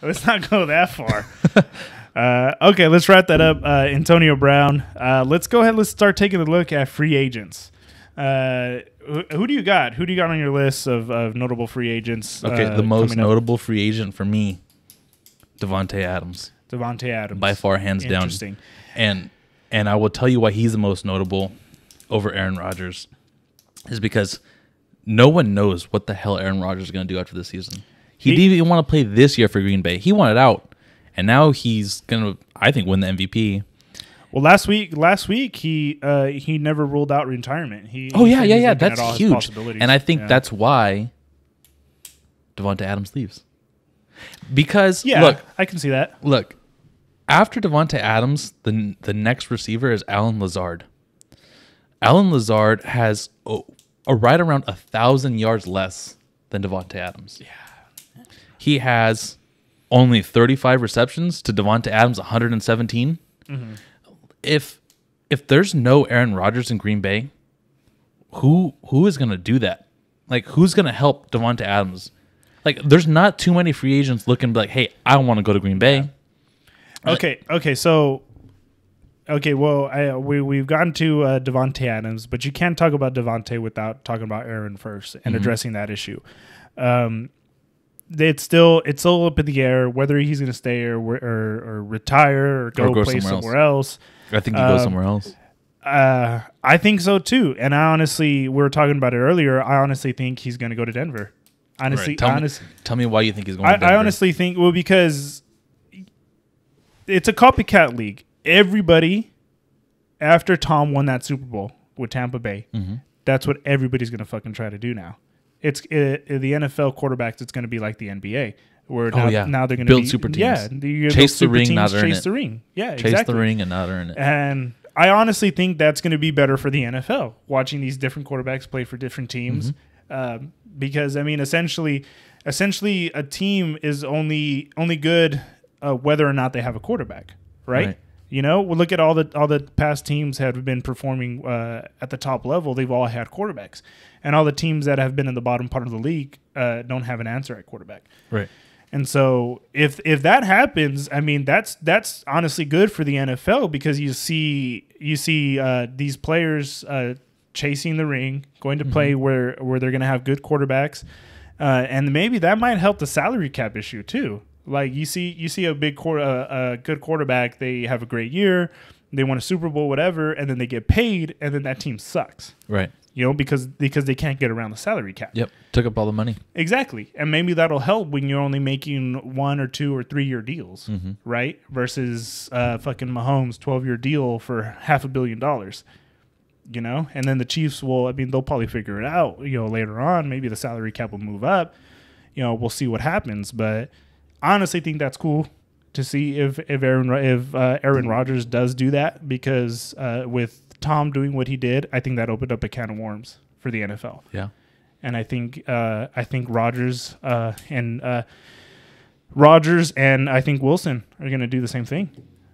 Let's not go that far. Okay, let's wrap that up. Antonio Brown. Let's go ahead. Let's start taking a look at free agents. Who do you got? Who do you got on your list of notable free agents? Okay, the most notable free agent for me, Davante Adams. Davante Adams. By far, hands down. Interesting. And I will tell you why he's the most notable over Aaron Rodgers is because no one knows what the hell Aaron Rodgers is going to do after the season. He didn't even want to play this year for Green Bay. He wanted out, and now he's going to, I think, win the MVP. Well, last week he never ruled out retirement. That's huge, and I think that's why Davante Adams leaves. Because look, I can see that. Look, after Davante Adams, the next receiver is Allen Lazard. Allen Lazard has right around 1,000 yards less than Davante Adams. Yeah, he has only 35 receptions to Davante Adams' 117. Mm-hmm. If there's no Aaron Rodgers in Green Bay, who is going to do that? Like, who's going to help Davante Adams? Like, there's not too many free agents looking like, hey, I want to go to Green Bay. Well, we've gotten to Davante Adams, but you can't talk about Davante without talking about Aaron first and addressing that issue. It's still up in the air whether he's going to stay or retire or go play somewhere else. I think he goes somewhere else. I think so too, and I honestly, we were talking about it earlier. I honestly think he's going to go to Denver. Honestly, tell me why you think he's going to Denver. I honestly think, because it's a copycat league. Everybody, after Tom won that Super Bowl with Tampa Bay, that's what everybody's going to fucking try to do now. The NFL quarterbacks, it's going to be like the NBA. Where now they're going to build super teams. Yeah, chase the ring, not earn it. Chase the ring. Yeah, exactly. Chase the ring and not earn it. And I honestly think that's going to be better for the NFL, watching these different quarterbacks play for different teams. Because I mean, essentially, a team is only good whether or not they have a quarterback, right? You know, we'll look at all the past teams have been performing at the top level. They've all had quarterbacks, and all the teams that have been in the bottom part of the league don't have an answer at quarterback. Right. And so if that happens, I mean, that's honestly good for the NFL, because you see these players chasing the ring, going to play where they're going to have good quarterbacks, and maybe that might help the salary cap issue too. Like you see a good quarterback, they have a great year, they won a Super Bowl, whatever, and then they get paid, and then that team sucks. Right. You know, because they can't get around the salary cap. Yep. Took up all the money. Exactly. And maybe that'll help when you're only making 1 or 2 or 3 year deals, right? Versus fucking Mahomes' 12-year deal for $500 million. You know, and then the Chiefs they'll probably figure it out, you know, later on. Maybe the salary cap will move up. You know, we'll see what happens. But I honestly think that's cool to see if Aaron Rodgers does do that, because with Tom doing what he did, I think that opened up a can of worms for the NFL. Yeah. And I think Rodgers and I think Wilson are going to do the same thing.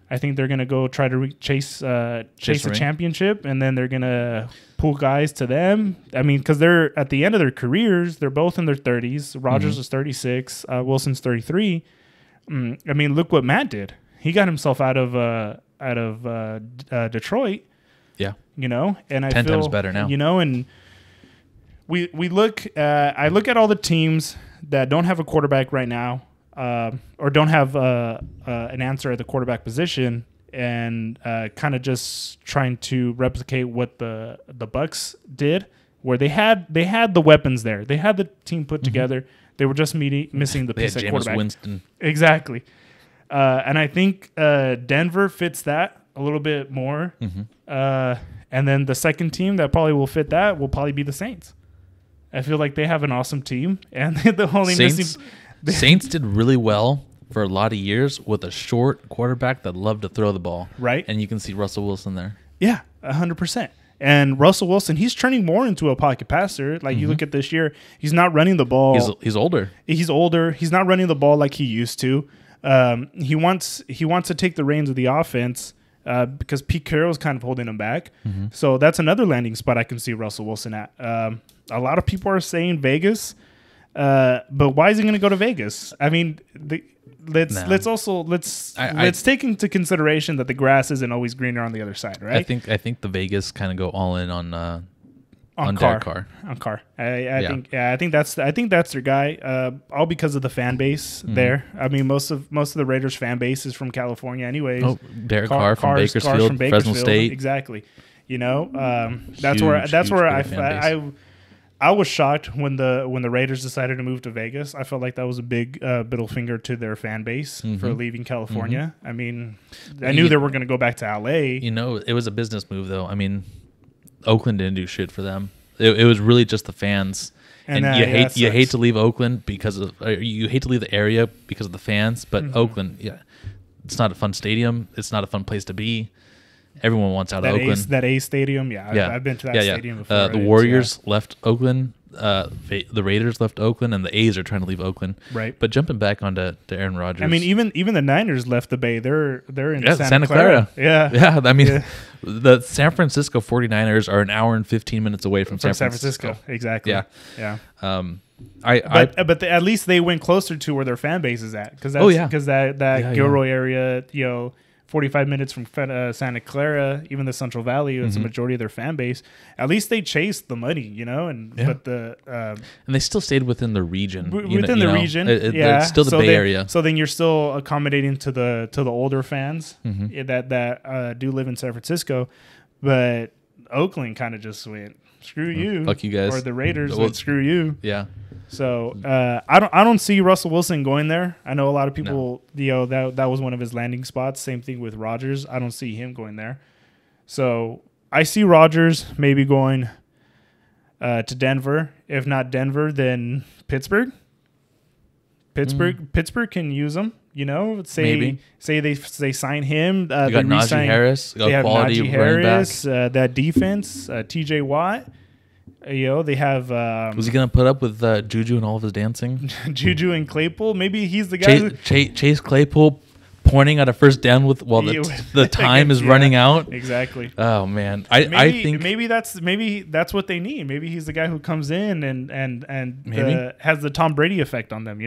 I think they're going to go try to chase a championship, and then they're going to pull guys to them. I mean, because they're at the end of their careers. They're both in their 30s. Rodgers is 36. Wilson's 33. I mean, look what Matt did. He got himself out of Detroit. Yeah. You know, and I 10 feel, times better now. You know, and we look. I look at all the teams that don't have a quarterback right now. Or don't have an answer at the quarterback position, and kind of just trying to replicate what the Bucs did, where they had the weapons there. They had the team put together. They were just missing the piece at quarterback. Winston. Exactly. And I think Denver fits that a little bit more. And then the second team that probably will fit that will probably be the Saints. I feel like they have an awesome team, and the only missing... Saints did really well for a lot of years with a short quarterback that loved to throw the ball. Right. And you can see Russell Wilson there. Yeah, 100%. And Russell Wilson, he's turning more into a pocket passer. Like, you look at this year, he's not running the ball. He's older. He's older. He's not running the ball like he used to. He wants to take the reins of the offense because Pete Carroll's kind of holding him back. So that's another landing spot I can see Russell Wilson at. A lot of people are saying Vegas. But why is he going to go to Vegas? I mean, let's take into consideration that the grass isn't always greener on the other side, right? I think the Vegas kind of go all in on Carr. Derek Carr. On Carr. I think that's their guy. All because of the fan base there. I mean, most of the Raiders fan base is from California, anyways. Oh, Derek Carr from Bakersfield, Fresno State. Exactly. You know, that's where I was shocked when the Raiders decided to move to Vegas. I felt like that was a big middle finger to their fan base for leaving California. I mean, I knew they were going to go back to LA. You know, it was a business move, though. I mean, Oakland didn't do shit for them. It was really just the fans, and you hate to leave Oakland because of you hate to leave the area because of the fans. But Oakland, it's not a fun stadium. It's not a fun place to be. Everyone wants out of Oakland. That A stadium, I've been to that stadium before. The Warriors left Oakland. The Raiders left Oakland, and the A's are trying to leave Oakland. Right. But jumping back onto Aaron Rodgers. I mean, even the Niners left the Bay. They're in Santa Clara. Yeah. Yeah. I mean, the San Francisco 49ers are an hour and 15 minutes away from San Francisco. Exactly. Yeah. Yeah. But at least they went closer to where their fan base is at. Because that Gilroy area, 45 minutes from Santa Clara, even the Central Valley, it's a majority of their fan base. At least they chased the money, but and they still stayed within the region. Within the region, it's still the Bay Area. So then you're still accommodating to the older fans that do live in San Francisco, but Oakland kind of just went screw you, fuck you guys, or the Raiders went screw you. Yeah. So I don't see Russell Wilson going there. I know a lot of people, that was one of his landing spots. Same thing with Rodgers. I don't see him going there. So I see Rodgers maybe going to Denver. If not Denver, then Pittsburgh. Pittsburgh can use him. Say they sign him. You got Najee Harris. They have quality Najee Harris. That defense. T.J. Watt. They have. Was he gonna put up with Juju and all of his dancing? Juju and Claypool. Maybe he's the guy. Chase Claypool pointing at a first down while the time is running out. Exactly. Oh man, I think maybe that's what they need. Maybe he's the guy who comes in and has the Tom Brady effect on them.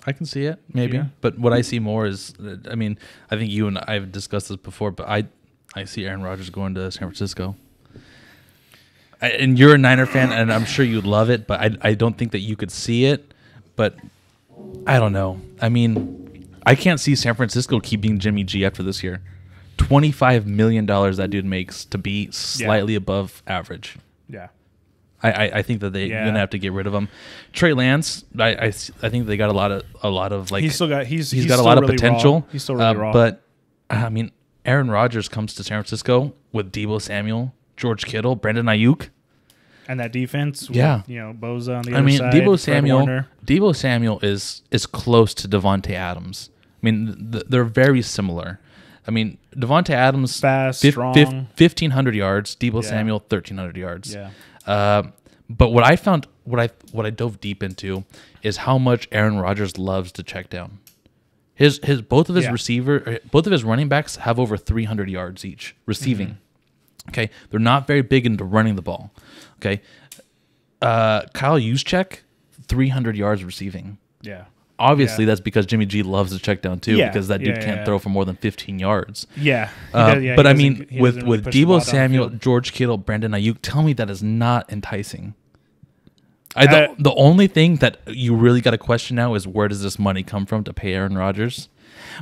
I can see it, maybe. But what I see more is, I mean, I think you and I have discussed this before, but I see Aaron Rodgers going to San Francisco. And you're a Niner fan, and I'm sure you'd love it, but I don't think that you could see it. But I don't know. I mean, I can't see San Francisco keeping Jimmy G after this year. $25 million that dude makes to be slightly above average. Yeah. I think that they're gonna have to get rid of him. Trey Lance, I think they got a lot of like he's got a lot of really potential. Raw. He's still really raw. But I mean, Aaron Rodgers comes to San Francisco with Deebo Samuel, George Kittle, Brandon Ayuk, and that defense. Yeah, with, Boza on the other side. Deebo Samuel is close to Devontae Adams. I mean, they're very similar. I mean, Devontae Adams fast, strong, 1,500 yards. Deebo Samuel 1,300 yards. Yeah. But what I found, what I dove deep into, is how much Aaron Rodgers loves to check down. Both of his running backs have over 300 yards each receiving. Mm-hmm. Okay, they're not very big into running the ball. Okay, Kyle Juszczyk, 300 yards receiving. Yeah. Obviously, that's because Jimmy G loves to check down too, because that dude can't throw for more than 15 yards. Yeah. But I mean, with Deebo Samuel, George Kittle, Brandon Ayuk, tell me that is not enticing. The only thing that you really got to question now is where does this money come from to pay Aaron Rodgers?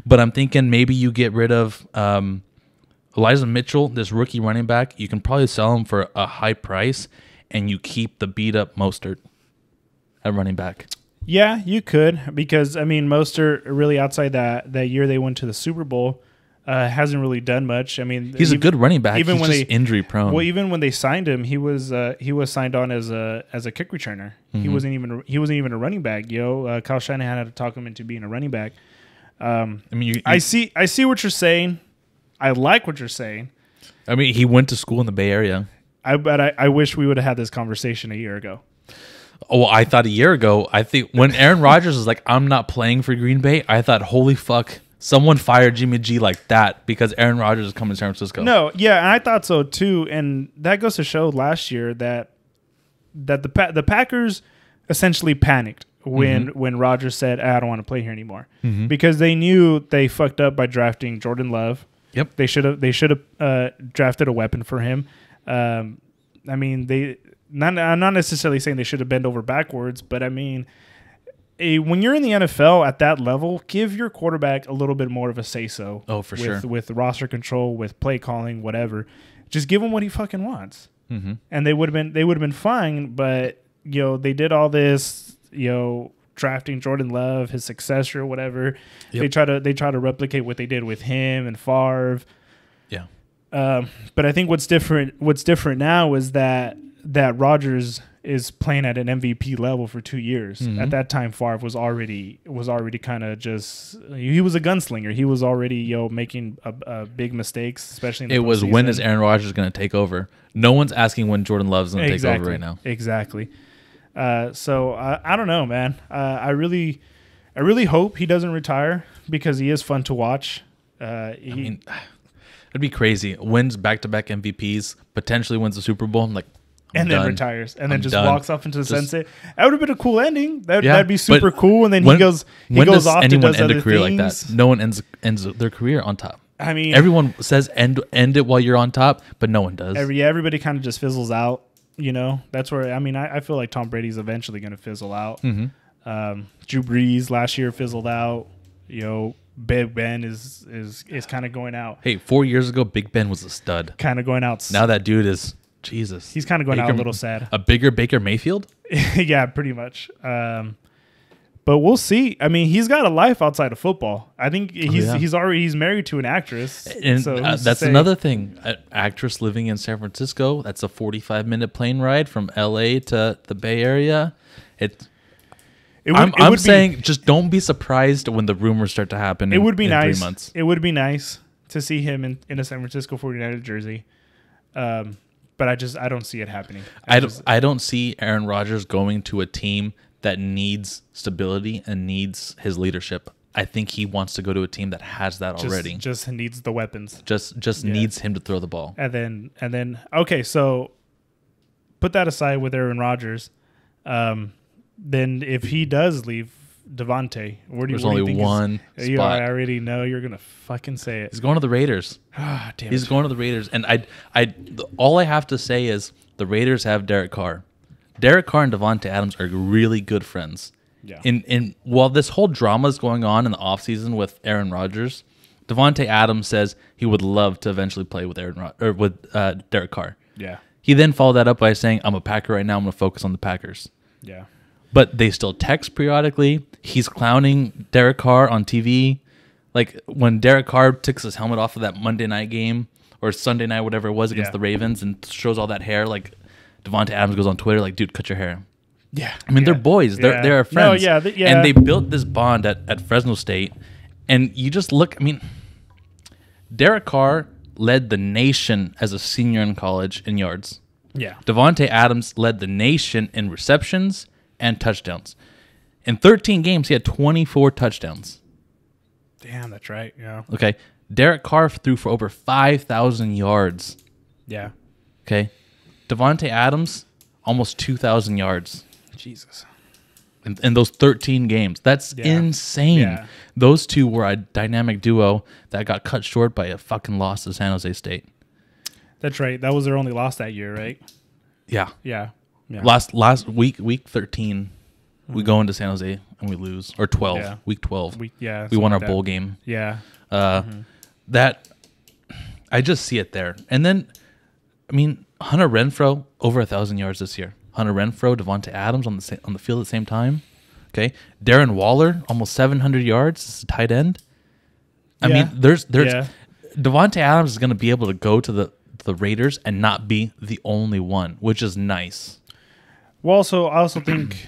But I'm thinking maybe you get rid of Elijah Mitchell, this rookie running back. You can probably sell him for a high price, and you keep the beat up Mostert at running back. Yeah, you could, because I mean, Mostert really outside that year they went to the Super Bowl, hasn't really done much. I mean, he's a good running back. He's just injury prone. Well, even when they signed him, he was signed on as a kick returner. Mm-hmm. He wasn't even a running back. Kyle Shanahan had to talk him into being a running back. I see what you're saying. I like what you're saying. I mean, he went to school in the Bay Area. I wish we would have had this conversation a year ago. Oh, I thought a year ago. I think when Aaron Rodgers was like, "I'm not playing for Green Bay," I thought, "Holy fuck, someone fired Jimmy G like that because Aaron Rodgers is coming to San Francisco." No, yeah, and I thought so too, and that goes to show last year that the Packers essentially panicked when Rodgers said, I don't want to play here anymore, because they knew they fucked up by drafting Jordan Love. Yep. They should have drafted a weapon for him. I mean, I'm not necessarily saying they should have bent over backwards, but I mean, when you're in the NFL at that level, give your quarterback a little bit more of a say-so. Oh, for sure. With roster control, with play calling, whatever. Just give him what he fucking wants. Mm-hmm. And they would have been fine, but they did all this, drafting Jordan Love, his successor or whatever. Yep. They try to replicate what they did with him and Favre. Yeah. But I think what's different now is that Rodgers is playing at an MVP level for 2 years. Mm-hmm. At that time, Favre was already kind of just, he was a gunslinger. He was already making big mistakes, especially in the postseason. Was when is Aaron Rodgers going to take over? No one's asking when Jordan Love's going to take over right now. Exactly. So I don't know, man. I really hope he doesn't retire because he is fun to watch. It'd be crazy. Wins back-to-back MVPs, potentially wins the Super Bowl. I'm like, and then done. Retires, and then I'm just done. Walks off into the sunset. That would have been a cool ending. That'd be super cool. And then he goes off to does end other a career things. like that? No one ends their career on top. I mean, everyone says end it while you're on top, but no one does. Everybody kind of just fizzles out. That's where I feel like Tom Brady's eventually going to fizzle out. Mm-hmm. Drew Brees last year fizzled out. Big Ben is kind of going out. Hey, 4 years ago, Big Ben was a stud. Kind of going out. Now that dude is Jesus. He's kind of going out a little sad. A bigger Baker Mayfield? Yeah, pretty much. But we'll see. I mean, he's got a life outside of football. I think he's married to an actress. And so that's another thing. An actress living in San Francisco. That's a 45-minute plane ride from LA to the Bay Area. I'm saying just don't be surprised when the rumors start to happen. It would be nice. 3 months. It would be nice to see him in a San Francisco 49ers jersey. But I don't see it happening. I don't see Aaron Rodgers going to a team that needs stability and needs his leadership. I think he wants to go to a team that has that already. Just needs the weapons. Just needs him to throw the ball. And then okay, so put that aside with Aaron Rodgers. Then if he does leave Devontae, There's only one spot. I already know you're gonna fucking say it. He's going to the Raiders. Ah, damn. He's going to the Raiders, and all I have to say is the Raiders have Derek Carr. Derek Carr and Davante Adams are really good friends. Yeah. In while this whole drama is going on in the offseason with Aaron Rodgers, Davante Adams says he would love to eventually play with Derek Carr. Yeah. He then followed that up by saying, "I'm a Packer right now. I'm going to focus on the Packers." Yeah. But they still text periodically. He's clowning Derek Carr on TV. Like when Derek Carr takes his helmet off of that Monday night game or Sunday night, whatever it was, against the Ravens and shows all that hair, like Davante Adams goes on Twitter like, dude, cut your hair. Yeah. I mean, they're boys. They're friends. No, And they built this bond at Fresno State. And you just look, I mean, Derek Carr led the nation as a senior in college in yards. Yeah. Davante Adams led the nation in receptions and touchdowns. In 13 games, he had 24 touchdowns. Damn, that's right. Yeah. Okay. Derek Carr threw for over 5,000 yards. Yeah. Okay. Davante Adams, almost 2,000 yards. Jesus. In those 13 games. That's insane. Yeah. Those two were a dynamic duo that got cut short by a fucking loss to San Jose State. That's right. That was their only loss that year, right? Yeah. Yeah. Yeah. Last week 13, we go into San Jose and we lose. Or 12. Yeah. Week 12. We won our bowl game. Yeah. That I just see it there. And then, I mean, Hunter Renfrow over 1,000 yards this year. Hunter Renfrow, Davante Adams on the field at the same time. Okay, Darren Waller almost 700 yards as a tight end. I mean, there's Davante Adams is going to be able to go to the Raiders and not be the only one, which is nice. Well, I also think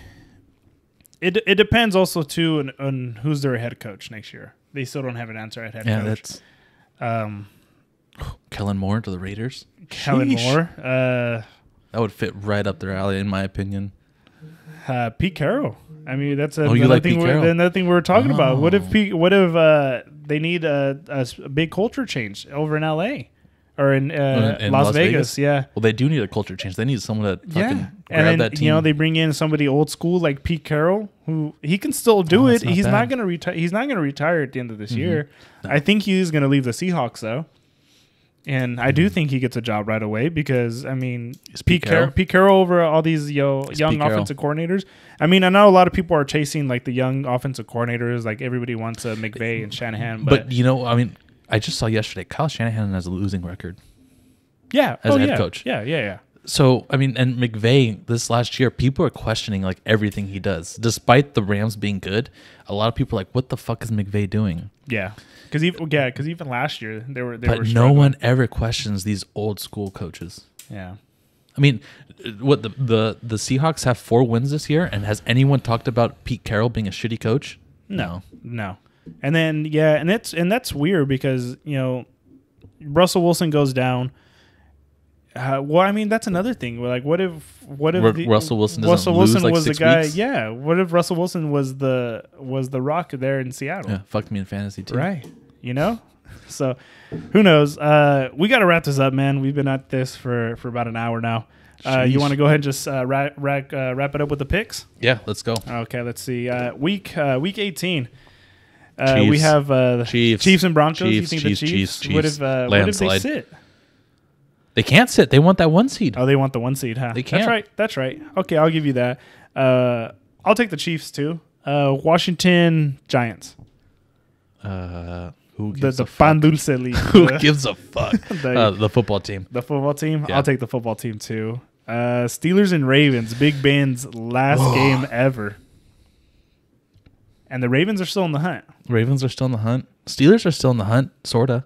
it depends also too on who's their head coach next year. They still don't have an answer at head coach. That's Kellen Moore to the Raiders. Kellen Moore. That would fit right up their alley, in my opinion. Pete Carroll. I mean, that's another thing we were talking about. What if they need a big culture change over in LA, or in Las Vegas. Yeah. Well, they do need a culture change. They need someone to fucking grab and then, that team. You know, they bring in somebody old school like Pete Carroll, who he can still do it. He's not going to retire. He's not going to retire at the end of this year. No. I think he's going to leave the Seahawks though. And I do think he gets a job right away because, I mean, Pete Carroll over all these young offensive coordinators. I mean, I know a lot of people are chasing like the young offensive coordinators. Like everybody wants a McVay and Shanahan. But you know, I mean, I just saw yesterday Kyle Shanahan has a losing record. Yeah. As a head coach. Yeah. So, I mean, and McVay this last year, people are questioning like everything he does. Despite the Rams being good, a lot of people are like, what the fuck is McVay doing? Yeah. Because even last year they were no one ever questions these old school coaches. Yeah. I mean, what the Seahawks have 4 wins this year, and has anyone talked about Pete Carroll being a shitty coach? No. And then that's weird because, you know, Russell Wilson goes down. Well, I mean, that's another thing. Like, what if Russell Wilson was like the guy? weeks? Yeah. What if Russell Wilson was the Rock there in Seattle? Yeah, fucked me in fantasy too. Right. You know. So, who knows? We got to wrap this up, man. We've been at this for about an hour now. You want to go ahead and just wrap it up with the picks? Yeah, let's go. Okay, let's see. Week 18. We have the Chiefs and Broncos. You think the Chiefs? What if they sit? They can't sit. They want that 1 seed. Oh, they want the 1 seed, huh? They can't. That's right. Okay, I'll give you that. I'll take the Chiefs too. Washington Giants. Who gives the a fuck? Pan Dulce League. Who gives a fuck? The football team. The football team? Yeah. I'll take the football team too. Steelers and Ravens. Big Ben's last game ever. And the Ravens are still in the hunt. Ravens are still in the hunt. Steelers are still in the hunt, sorta.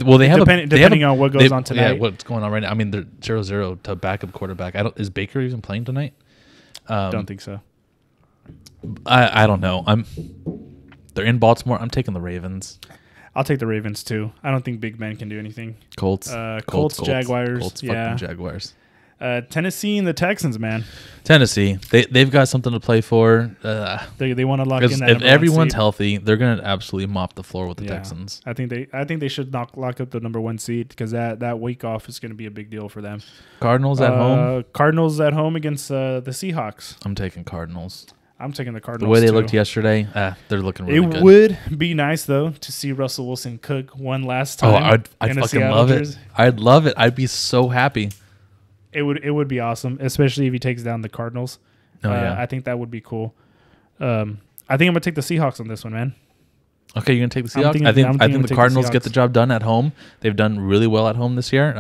Well, they have depending on what goes on tonight. Yeah, what's going on right now. I mean, they're 0-0 to backup quarterback. Is Baker even playing tonight? Don't think so. I don't know. They're in Baltimore. I'm taking the Ravens. I'll take the Ravens too. I don't think Big Ben can do anything. Colts, Jaguars. Colts, fucking Jaguars. Tennessee and the Texans, man. Tennessee, they've got something to play for. They want to lock in that. If everyone's healthy, they're gonna absolutely mop the floor with the Texans. I think they should lock up the number 1 seed because that week off is going to be a big deal for them. Cardinals at home. Cardinals at home against the Seahawks. I'm taking Cardinals. I'm taking the Cardinals. The way they looked yesterday, they're looking really good. It would be nice though to see Russell Wilson cook one last time. Oh, I'd fucking love it. I'd love it. I'd be so happy. It would be awesome, especially if he takes down the Cardinals. Oh, yeah. I think that would be cool. I think I'm gonna take the Seahawks on this one, man. Okay, you're gonna take the Seahawks. I think the Cardinals get the job done at home. They've done really well at home this year.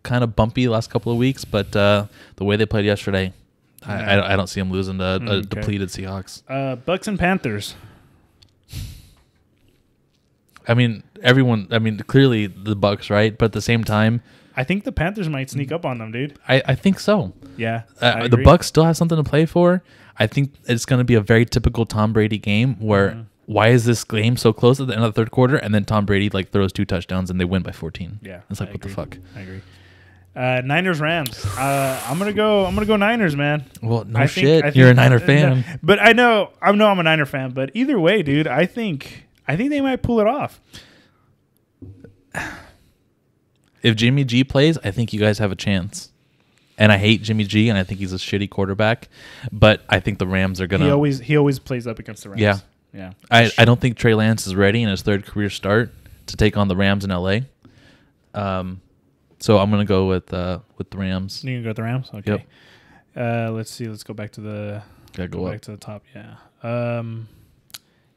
Kind of bumpy last couple of weeks, but the way they played yesterday, I don't see them losing to a depleted Seahawks. Bucks and Panthers. I mean, clearly the Bucks, right? But at the same time, I think the Panthers might sneak up on them, dude. I think so. Yeah. The Bucks still have something to play for. I think it's going to be a very typical Tom Brady game where why is this game so close at the end of the third quarter? And then Tom Brady throws 2 touchdowns and they win by 14. Yeah. It's like, what the fuck? I agree. Niners Rams. I'm gonna go Niners, man. Well, I think you're a Niner fan. No, but I know I'm a Niner fan. But either way, dude, I think they might pull it off. If Jimmy G plays, I think you guys have a chance. And I hate Jimmy G, and I think he's a shitty quarterback. But I think the Rams are gonna. He always plays up against the Rams. Yeah. I don't think Trey Lance is ready in his 3rd career start to take on the Rams in LA. So I'm gonna go with the Rams. You gonna go with the Rams? Okay. Yep. Let's see. Let's go back to the. Go back to the top. Yeah.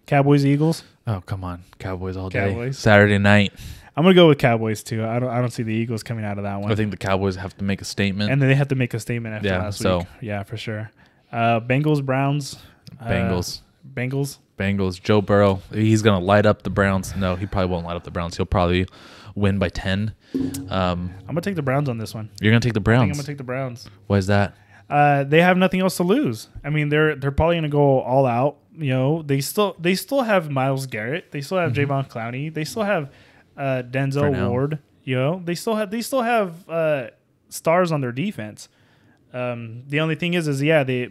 Cowboys Eagles. Oh come on, Cowboys all day. Cowboys. Saturday night. I'm gonna go with Cowboys too. I don't see the Eagles coming out of that one. I think the Cowboys have to make a statement, and then they have to make a statement after last week. Yeah, for sure. Bengals Browns. Bengals. Joe Burrow. He's gonna light up the Browns. No, he probably won't light up the Browns. He'll probably win by 10. I'm gonna take the Browns on this one. You're gonna take the Browns. I think I'm gonna take the Browns. Why is that? They have nothing else to lose. I mean, they're probably gonna go all out. You know, they still have Myles Garrett. They still have Javon Clowney. They still have Denzel Ward. You know, they still have stars on their defense. The only thing is they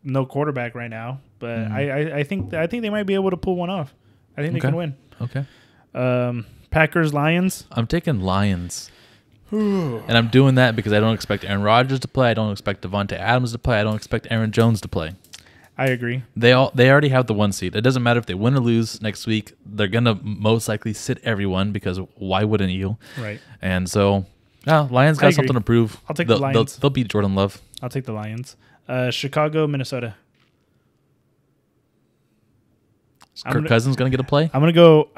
no quarterback right now. But I think they might be able to pull one off. I think they can win. Okay. Packers Lions. I'm taking Lions. And I'm doing that because I don't expect Aaron Rodgers to play. I don't expect Devontae Adams to play. I don't expect Aaron Jones to play. I agree. They already have the 1 seed. It doesn't matter if they win or lose next week. They're gonna most likely sit everyone because why wouldn't you? Right. And so, Lions got something to prove. I'll take the Lions. They'll beat Jordan Love. I'll take the Lions. Chicago, Minnesota. Kirk Cousins gonna get a play? I'm gonna go.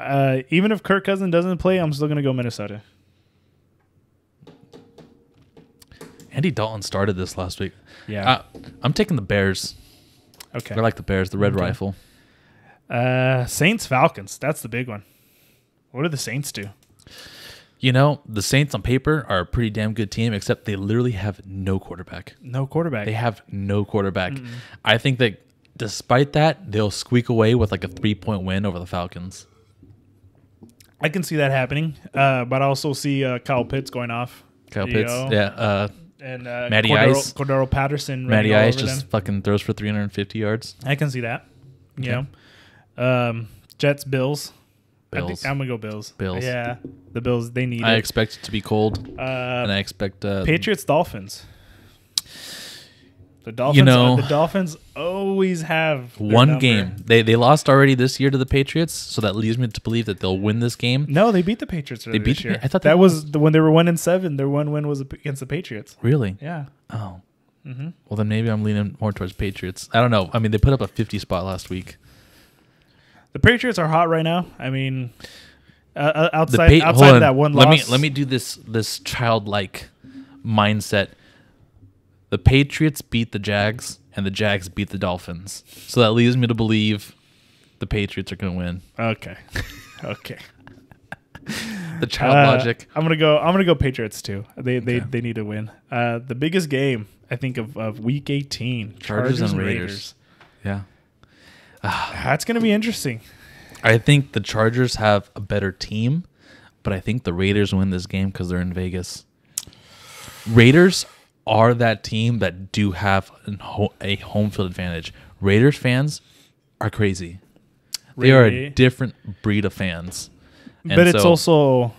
Even if Kirk Cousins doesn't play, I'm still gonna go Minnesota. Andy Dalton started this last week. Yeah. I'm taking the Bears. Okay. I like the Bears, the red rifle. Saints, Falcons. That's the big one. What do the Saints do? You know, the Saints on paper are a pretty damn good team, except they literally have no quarterback. No quarterback. They have no quarterback. I think that despite that, they'll squeak away with like a 3-point win over the Falcons. I can see that happening, but I also see Kyle Pitts going off. Kyle Pitts, yeah. And Matty Ice. Cordero Patterson. Matty Ice just fucking throws for 350 yards. I can see that. Okay. Jets, Bills. I think I'm going to go Bills. Bills. Yeah. The Bills, they need it. I expect it to be cold. And I expect... Patriots, Dolphins. The Dolphins always have one number. game. They lost already this year to the Patriots, so that leads me to believe that they'll win this game. No, they beat the Patriots earlier this year. I thought that was when they were 1-7. Their one win was against the Patriots. Really? Yeah. Oh. Mm-hmm. Well, then maybe I'm leaning more towards Patriots. I don't know. I mean, they put up a 50 spot last week. The Patriots are hot right now. I mean, outside of that one loss. Let me do this childlike mindset. The Patriots beat the Jags, and the Jags beat the Dolphins. So that leads me to believe the Patriots are going to win. Okay. Okay. The child logic. I'm gonna go Patriots too. They need to win. The biggest game I think of week 18. Chargers and Raiders. Yeah. That's gonna be interesting. I think the Chargers have a better team, but I think the Raiders win this game because they're in Vegas. Raiders are that team that do have a home field advantage. Raiders fans are crazy. They are a different breed of fans. And but it's also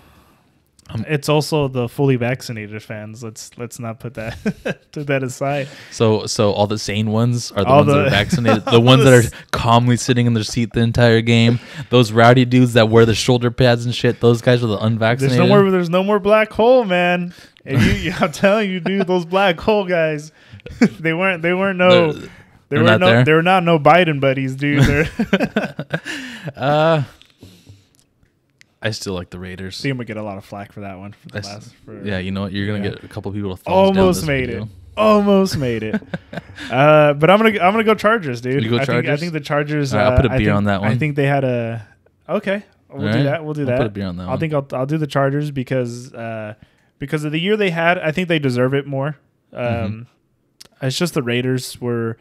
the fully vaccinated fans. Let's not put that aside. So all the sane ones are the ones that are vaccinated. The ones that are calmly sitting in their seat the entire game. Those rowdy dudes that wear the shoulder pads and shit. Those guys are the unvaccinated. There's no more black hole, man. And I'm telling you, dude, those black hole guys, they were not no Biden buddies, dude. I still like the Raiders. I think I'm gonna get a lot of flack for that one. Yeah, you know what? You're gonna get a couple people to almost made it. Almost made it. But I'm gonna go Chargers, dude. You go Chargers? I think the Chargers. I'll put a beer on that one. I think they had a. Okay, we'll do that. We'll do that. I'll put a beer on that one. I think I'll do the Chargers because of the year they had. I think they deserve it more. It's just the Raiders were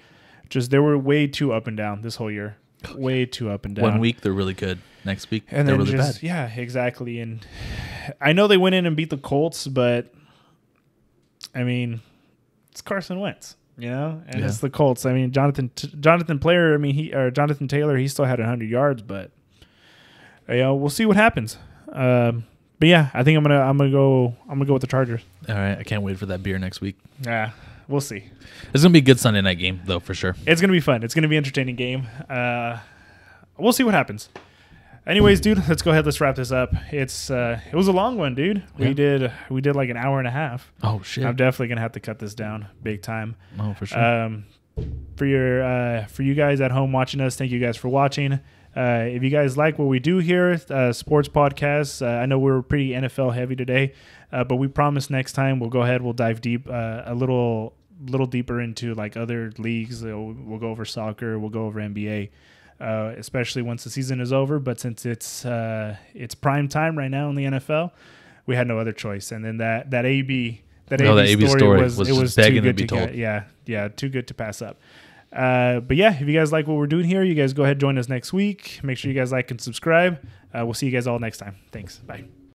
they were way too up and down this whole year. Way too up and down. 1 week they're really good. Next week and they're really bad. Yeah, exactly. And I know they went in and beat the Colts, but I mean, it's Carson Wentz, you know, and it's the Colts. I mean, Jonathan Taylor. Jonathan Taylor. He still had 100 yards, but we'll see what happens. But yeah, I think I'm gonna go with the Chargers. All right, I can't wait for that beer next week. Yeah, we'll see. It's gonna be a good Sunday night game though, for sure. It's gonna be fun. It's gonna be an entertaining game. We'll see what happens. Anyways, dude, let's go ahead. Let's wrap this up. It was a long one, dude. Yeah. We did like an hour and a half. Oh shit! I'm definitely gonna have to cut this down big time. Oh, for sure. For you guys at home watching us, thank you guys for watching. If you guys like what we do here, sports podcasts, I know we're pretty NFL heavy today, but we promise next time we'll go ahead. We'll dive deep, a little deeper into like other leagues. We'll go over soccer. We'll go over NBA. Especially once the season is over. But since it's prime time right now in the NFL, we had no other choice. And then that AB story was too good to be told. Yeah, too good to pass up. But yeah, if you guys like what we're doing here, you guys go ahead and join us next week. Make sure you guys like and subscribe. We'll see you guys all next time. Thanks. Bye.